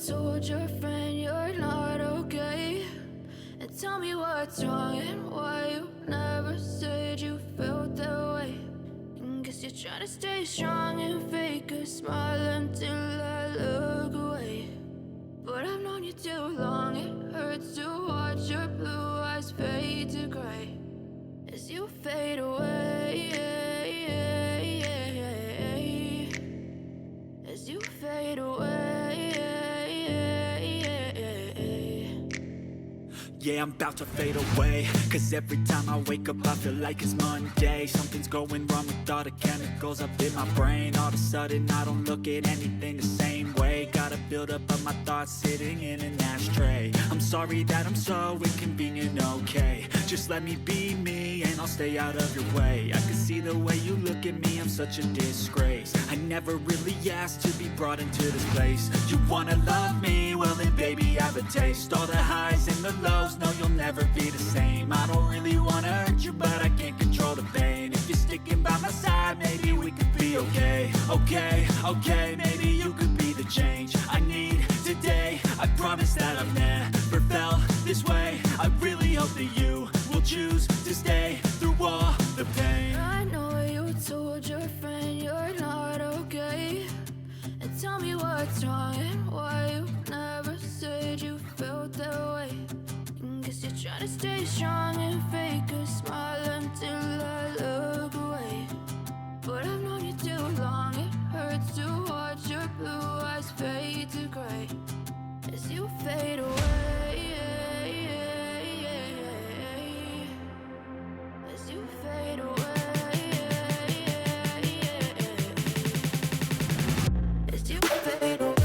told your friend you're not okay? And tell me what's wrong and why you never said you felt that way. And guess you're trying to stay strong and fake a smile until I look away. But I've known you too long, it hurts to watch your blue eyes fade to gray as you fade away, as you fade away. Yeah, I'm about to fade away, cause every time I wake up I feel like it's Monday. Something's going wrong with all the chemicals up in my brain. All of a sudden I don't look at anything the same way. Got a buildup of my thoughts sitting in an ashtray. I'm sorry that I'm so inconvenient, okay? Just let me be me and I'll stay out of your way. I can see the way you look at me, I'm such a disgrace. I never really asked to be brought into this place. You wanna love me? Well then baby I have a taste. All the highs and the lows, no you'll never be the same. I don't really wanna hurt you but I can't control the pain. If you're sticking by my side maybe we could be okay. Okay, maybe you could be the change I need today. I promise that I've never felt this way. I really hope that you will choose to stay through all the pain. I know you told your friend you're not okay. And tell me what's wrong and why you never said you felt that way. And guess you're trying to stay strong and fake a smile until I look away. But I've known you too long, it hurts to watch your blue eyes fade to gray as you fade away, as you fade away, as you fade away, as you fade away.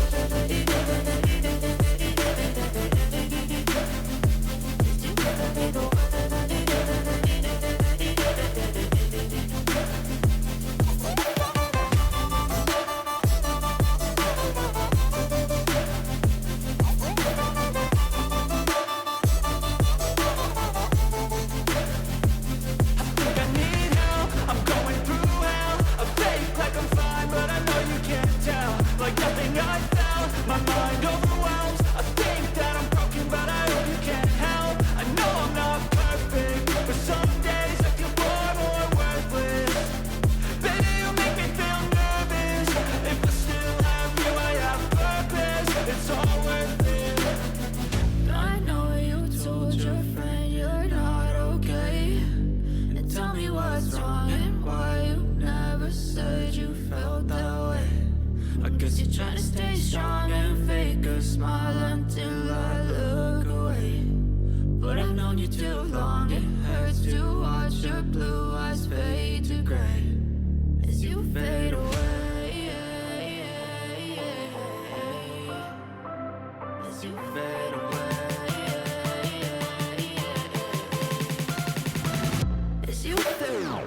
Like nothing I felt, my mind overwhelms. I think that I'm broken, but I hope you can't help. I know I'm not perfect, but some days I feel far more worthless. Baby, you make me feel nervous. If I still have you, I have purpose. It's all worth it. I know you told your friend you're not okay. And tell me what's wrong and why you never said you felt that way. I guess you're trying to stay strong and fake a smile until I look away. But I've known you too long, it hurts to watch your blue eyes fade to gray as you fade away, as you fade away, as you fade away.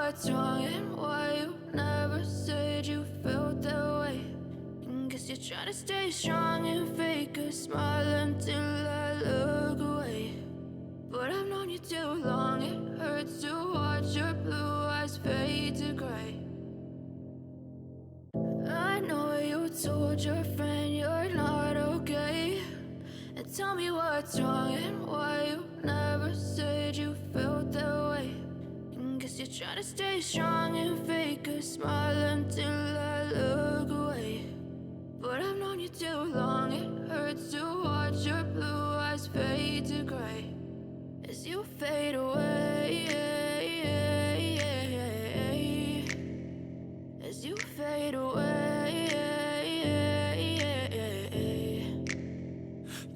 What's wrong and why you never said you felt that way. And guess you're trying to stay strong and fake a smile until I look away. But I've known you too long, it hurts to watch your blue eyes fade to gray. I know you told your friend you're not okay. And tell me what's wrong and why you never said you felt that way. Guess you're trying to stay strong and fake a smile until I look away. But I've known you too long, it hurts to watch your blue eyes fade to gray as you fade away, as you fade away.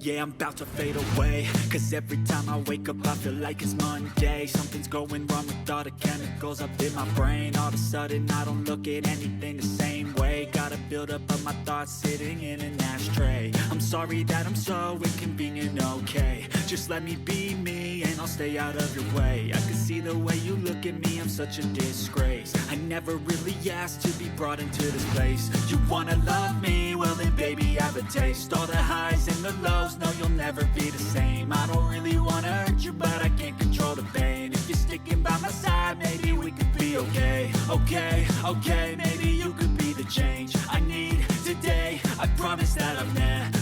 Yeah, I'm about to fade away, cause every time I wake up I feel like it's Monday. Something's going wrong with all the chemicals up in my brain. All of a sudden I don't look at anything the same way. Got a buildup of my thoughts sitting in an ashtray. I'm sorry that I'm so inconvenient, okay? Just let me be me and I'll stay out of your way. I can see the way you look at me, I'm such a disgrace. I never really asked to be brought into this place. You wanna love me? Well then baby, have a taste. All the highs and the lows, no you'll never be the same. I don't really wanna hurt you, but I can't control the pain. If you're sticking by my side, maybe we could be okay. Okay, okay, maybe you could be the change I need today. I promise that I've never